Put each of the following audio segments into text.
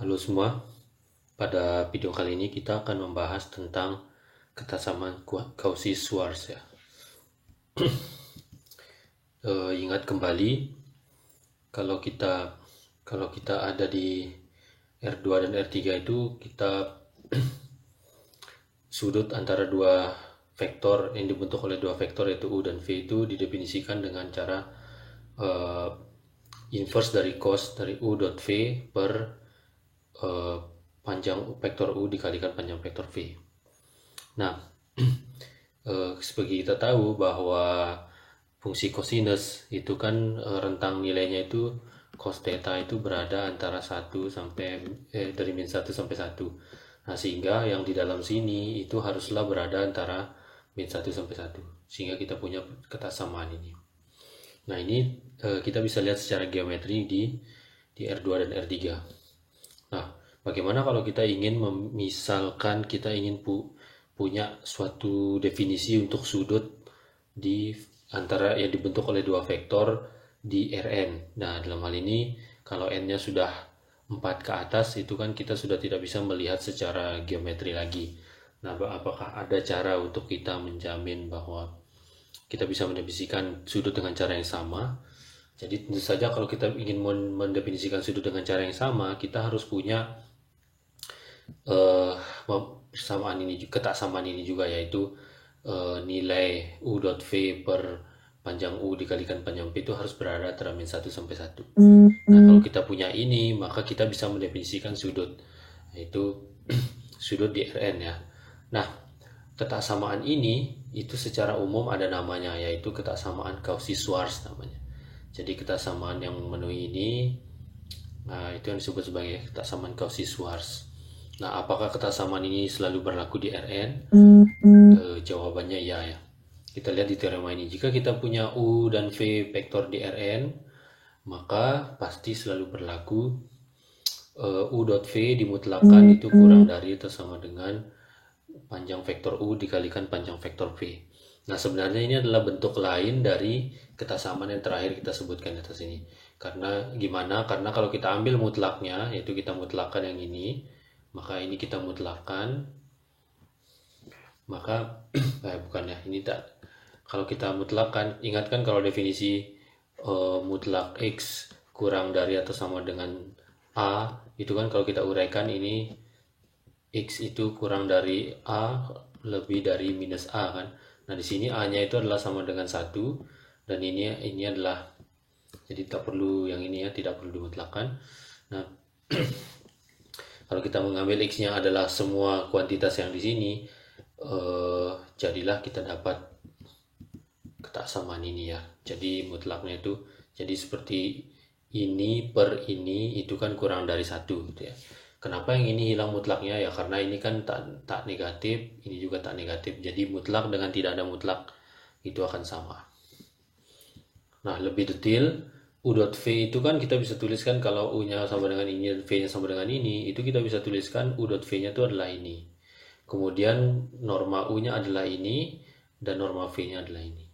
Halo semua, pada video kali ini kita akan membahas tentang kesamaan Cauchy-Schwarz ya. Ingat kembali kalau kita ada di R2 dan R3 itu kita sudut antara dua vektor yang dibentuk oleh dua vektor yaitu U dan V itu didefinisikan dengan cara uh, inverse dari cos dari U dot V per panjang vektor U dikalikan panjang vektor V. Nah, seperti kita tahu bahwa fungsi cosinus itu kan rentang nilainya itu cos theta itu berada antara 1 sampai dari min 1 sampai 1. Nah, sehingga yang di dalam sini itu haruslah berada antara min 1 sampai 1. Sehingga kita punya kesamaan ini. Nah, ini kita bisa lihat secara geometri di R2 dan R3. Nah, bagaimana kalau kita ingin misalkan kita ingin punya suatu definisi untuk sudut di antara yang dibentuk oleh dua vektor di Rn. Nah, dalam hal ini kalau n-nya sudah 4 ke atas itu kan kita sudah tidak bisa melihat secara geometri lagi. Nah, apakah ada cara untuk kita menjamin bahwa kita bisa mendefinisikan sudut dengan cara yang sama? Jadi tentu saja kalau kita ingin mendefinisikan sudut dengan cara yang sama, kita harus punya kesamaan ini juga, yaitu nilai U dot V per panjang U dikalikan panjang V itu harus berada antara min 1 sampai 1. Nah, kalau kita punya ini, maka kita bisa mendefinisikan sudut, yaitu sudut di Rn ya. Nah, kesamaan ini itu secara umum ada namanya, yaitu kesamaan Cauchy-Schwarz namanya. Jadi kesamaan yang memenuhi ini, nah itu yang disebut sebagai kesamaan Cauchy-Schwarz. Nah, apakah kesamaan ini selalu berlaku di Rn? Jawabannya ya. Kita lihat di teorema ini, jika kita punya U dan V vektor di Rn, maka pasti selalu berlaku U dot V dimutlakan itu kurang dari atau sama dengan panjang vektor U dikalikan panjang vektor V. Nah, sebenarnya ini adalah bentuk lain dari kesamaan yang terakhir kita sebutkan di atas ini. Karena gimana? Karena kalau kita ambil mutlaknya, yaitu kita mutlakkan yang ini, maka ini kita mutlakkan, maka bukan ya, ini tak. Kalau kita mutlakkan, ingatkan kalau definisi mutlak X kurang dari atau sama dengan A, itu kan kalau kita uraikan ini X itu kurang dari A lebih dari minus A kan. Nah, di sini A-nya itu adalah sama dengan 1 dan ini adalah, jadi tak perlu yang ini ya, tidak perlu dimutlakkan. Nah, kalau kita mengambil X-nya adalah semua kuantitas yang di sini, jadilah kita dapat kesamaan ini ya. Jadi mutlaknya itu jadi seperti ini per ini itu kan kurang dari 1 gitu ya. Kenapa yang ini hilang mutlaknya ya? Karena ini kan tak negatif, ini juga tak negatif. Jadi mutlak dengan tidak ada mutlak itu akan sama. Nah, lebih detail, U dot V itu kan kita bisa tuliskan kalau U-nya sama dengan ini dan V-nya sama dengan ini, itu kita bisa tuliskan U dot V-nya itu adalah ini. Kemudian norma U-nya adalah ini dan norma V-nya adalah ini.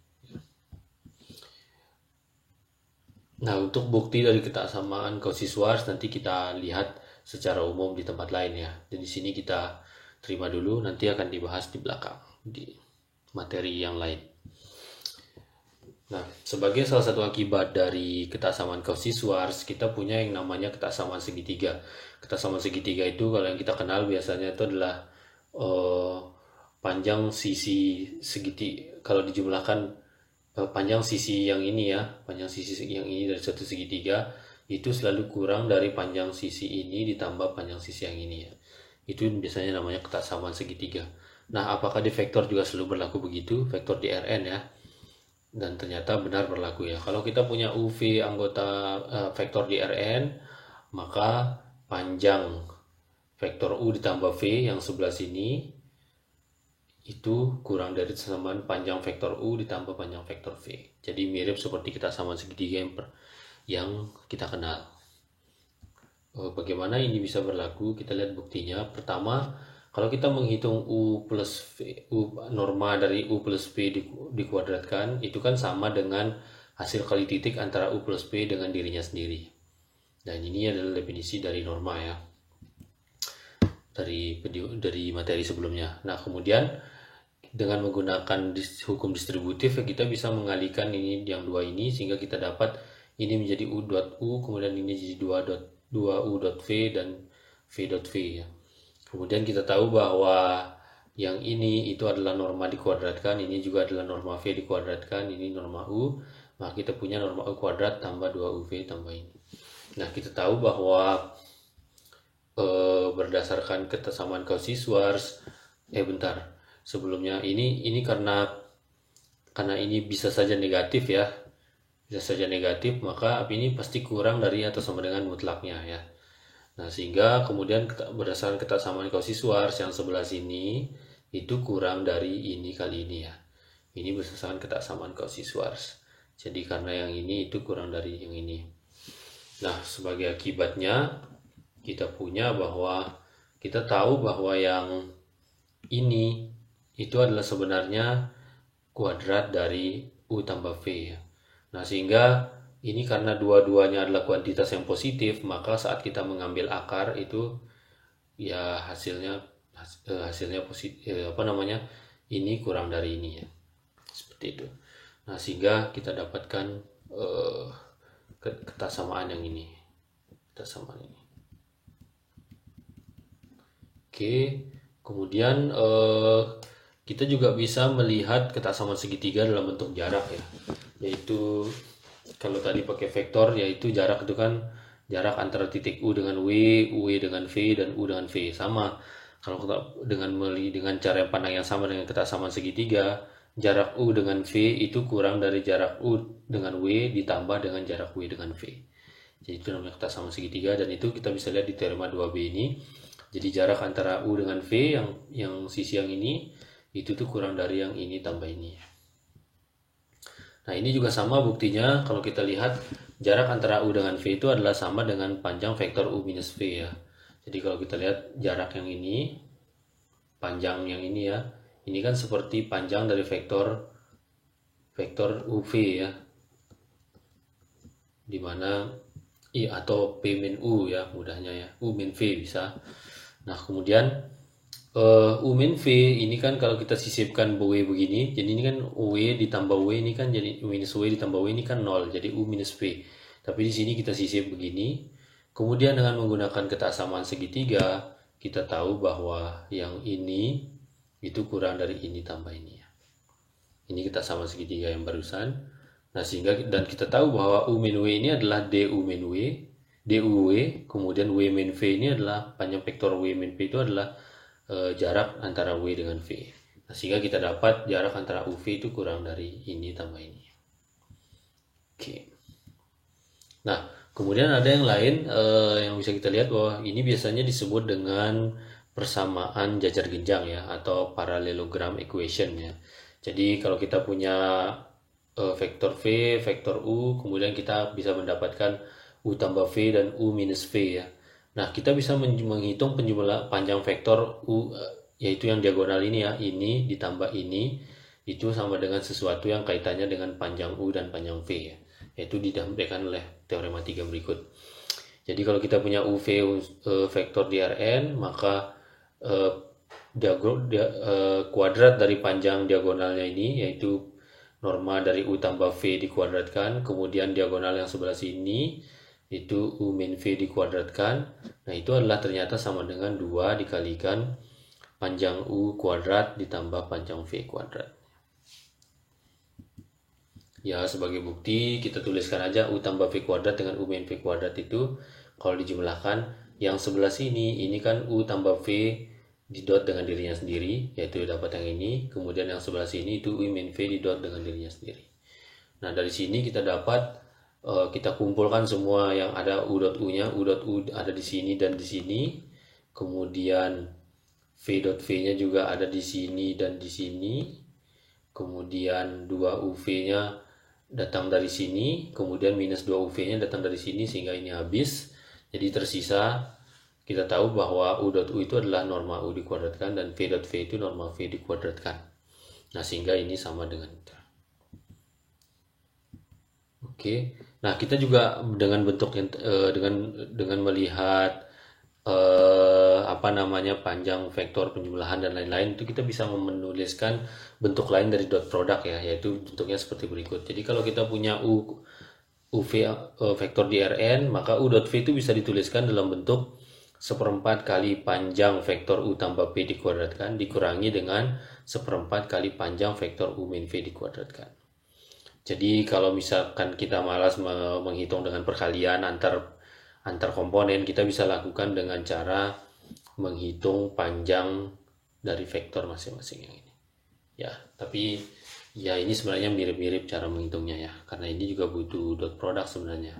Nah, untuk bukti dari kesamaan Cauchy-Schwarz nanti kita lihat secara umum di tempat lain ya. Dan di sini kita terima dulu, nanti akan dibahas di belakang di materi yang lain. Nah, sebagai salah satu akibat dari kesamaan Cauchy-Schwarz, kita punya yang namanya kesamaan segitiga. Kesamaan segitiga itu kalau yang kita kenal biasanya itu adalah panjang sisi segitiga. Kalau dijumlahkan panjang sisi yang ini ya, panjang sisi yang ini dari satu segitiga itu selalu kurang dari panjang sisi ini ditambah panjang sisi yang ini ya. Itu biasanya namanya kesamaan segitiga. Nah, apakah di vektor juga selalu berlaku begitu? Vektor di Rn ya. Dan ternyata benar berlaku ya. Kalau kita punya UV anggota vektor di Rn, maka panjang vektor U ditambah V yang sebelah sini itu kurang dari kesamaan panjang vektor U ditambah panjang vektor V. Jadi mirip seperti kesamaan segitiga yang kita kenal. Bagaimana ini bisa berlaku? Kita lihat buktinya. Pertama, kalau kita menghitung U plus V, norma dari U plus V dikuadratkan, itu kan sama dengan hasil kali titik antara U plus V dengan dirinya sendiri. Dan ini adalah definisi dari norma ya. dari materi sebelumnya. Nah, kemudian dengan menggunakan hukum distributif kita bisa mengalihkan ini yang dua ini sehingga kita dapat ini menjadi u dot u, kemudian ini jadi 2 u dot v dan v dot v ya. Kemudian kita tahu bahwa yang ini itu adalah norma dikuadratkan, ini juga adalah norma v dikuadratkan, ini norma u, maka kita punya norma u kuadrat tambah 2uv tambah ini. Nah, kita tahu bahwa berdasarkan kesamaan Cauchy-Schwarz, sebelumnya ini karena ini bisa saja negatif ya, maka ini pasti kurang dari atau sama dengan mutlaknya ya. Nah, sehingga kemudian berdasarkan kesamaan Cauchy-Schwarz yang sebelah sini itu kurang dari ini kali ini ya. Ini berdasarkan kesamaan Cauchy-Schwarz. Jadi karena yang ini itu kurang dari yang ini. Nah, sebagai akibatnya kita punya bahwa kita tahu bahwa yang ini itu adalah sebenarnya kuadrat dari u tambah v ya. Nah, sehingga ini karena dua-duanya adalah kuantitas yang positif, maka saat kita mengambil akar itu ya hasilnya positif, ini kurang dari ini ya, seperti itu. Nah, sehingga kita dapatkan kesamaan yang ini, kesamaan ini. Oke, kemudian kita juga bisa melihat kesamaan segitiga dalam bentuk jarak ya, yaitu kalau tadi pakai vektor yaitu jarak itu kan jarak antara titik U dengan W dengan V, dan U dengan V sama. Kalau kita dengan cara yang pandang yang sama dengan kesamaan segitiga, jarak U dengan V itu kurang dari jarak U dengan W ditambah dengan jarak W dengan V. Jadi itu namanya kesamaan segitiga, dan itu kita bisa lihat di teorema 2B ini. Jadi jarak antara U dengan V yang sisi yang ini itu tuh kurang dari yang ini tambah ini. Nah, ini juga sama buktinya kalau kita lihat jarak antara U dengan V itu adalah sama dengan panjang vektor U minus V ya. Jadi kalau kita lihat jarak yang ini, panjang yang ini ya, ini kan seperti panjang dari vektor UV ya, dimana I atau P min U ya, mudahnya ya, U min V bisa. Nah, kemudian U min V ini kan kalau kita sisipkan W begini, jadi ini kan W ditambah W ini kan jadi minus W ditambah W ini kan 0, jadi U minus V. Tapi di sini kita sisip begini. Kemudian dengan menggunakan kesamaan segitiga, kita tahu bahwa yang ini itu kurang dari ini tambah ini ya. Ini kesamaan segitiga yang barusan. Nah, sehingga dan kita tahu bahwa U min W ini adalah DU min W, DUW, kemudian W min V ini adalah panjang vektor W min V itu adalah jarak antara W dengan V. Nah, sehingga kita dapat jarak antara UV itu kurang dari ini tambah ini. Oke. Nah, kemudian ada yang lain yang bisa kita lihat bahwa ini biasanya disebut dengan persamaan jajar genjang ya, atau parallelogram equation ya. Jadi kalau kita punya vektor V, vektor U, kemudian kita bisa mendapatkan U tambah V dan U minus V ya. Nah, kita bisa menghitung panjang vektor U, yaitu yang diagonal ini ya, ini ditambah ini, itu sama dengan sesuatu yang kaitannya dengan panjang U dan panjang V ya, yaitu didapatkan oleh teorema 3 berikut. Jadi kalau kita punya UV vektor di Rn, maka kuadrat dari panjang diagonalnya ini, yaitu norma dari U tambah V dikuadratkan, kemudian diagonal yang sebelah sini itu U min V dikuadratkan. Nah, itu adalah ternyata sama dengan 2 dikalikan panjang U kuadrat ditambah panjang V kuadrat. Ya, sebagai bukti kita tuliskan aja U tambah V kuadrat dengan U min V kuadrat itu kalau dijumlahkan yang sebelah sini, ini kan U tambah V didot dengan dirinya sendiri, yaitu dapat yang ini. Kemudian yang sebelah sini itu U min V didot dengan dirinya sendiri. Nah, dari sini kita dapat kita kumpulkan semua yang ada U dot U-nya, U dot U ada di sini dan di sini. Kemudian V dot V-nya juga ada di sini dan di sini. Kemudian 2UV-nya datang dari sini, kemudian minus 2UV-nya datang dari sini, sehingga ini habis. Jadi tersisa, kita tahu bahwa U dot U itu adalah norma U dikuadratkan dan V dot V itu norma V dikuadratkan. Nah, sehingga ini sama dengan itu. Oke. Nah, kita juga dengan bentuk yang dengan melihat panjang vektor penjumlahan dan lain-lain, itu kita bisa menuliskan bentuk lain dari dot product ya, yaitu bentuknya seperti berikut. Jadi kalau kita punya UV vektor di Rn, maka U dot V itu bisa dituliskan dalam bentuk seperempat kali panjang vektor U tambah V dikuadratkan dikurangi dengan seperempat kali panjang vektor U min V dikuadratkan. Jadi kalau misalkan kita malas menghitung dengan perkalian antar komponen, kita bisa lakukan dengan cara menghitung panjang dari vektor masing-masing yang ini. Ya, tapi ya ini sebenarnya mirip-mirip cara menghitungnya ya, karena ini juga butuh dot product sebenarnya.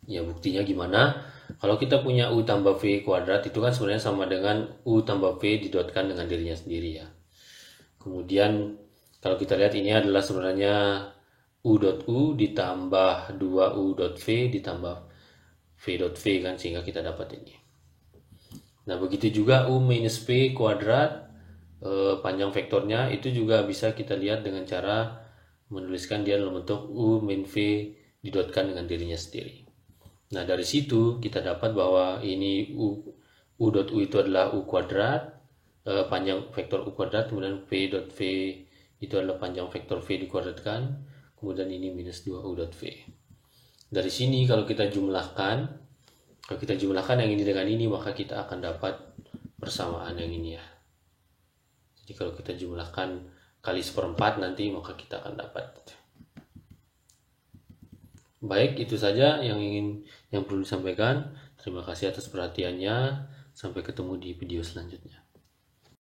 Ya, buktinya gimana? Kalau kita punya U tambah V kuadrat, itu kan sebenarnya sama dengan U tambah V didotkan dengan dirinya sendiri ya. Kemudian kalau kita lihat ini adalah sebenarnya U dot U ditambah 2U dot V ditambah V dot V kan, sehingga kita dapat ini. Nah, begitu juga U minus V kuadrat, panjang vektornya itu juga bisa kita lihat dengan cara menuliskan dia dalam bentuk U min V didotkan dengan dirinya sendiri. Nah, dari situ kita dapat bahwa ini U dot U itu adalah U kuadrat, panjang vektor U kuadrat, kemudian V dot V itu adalah panjang vektor V dikuadratkan, kemudian ini minus 2U dot V. Dari sini kalau kita jumlahkan yang ini dengan ini, maka kita akan dapat persamaan yang ini ya. Jadi kalau kita jumlahkan kali seperempat nanti, maka kita akan dapat. Baik, itu saja yang perlu disampaikan. Terima kasih atas perhatiannya. Sampai ketemu di video selanjutnya.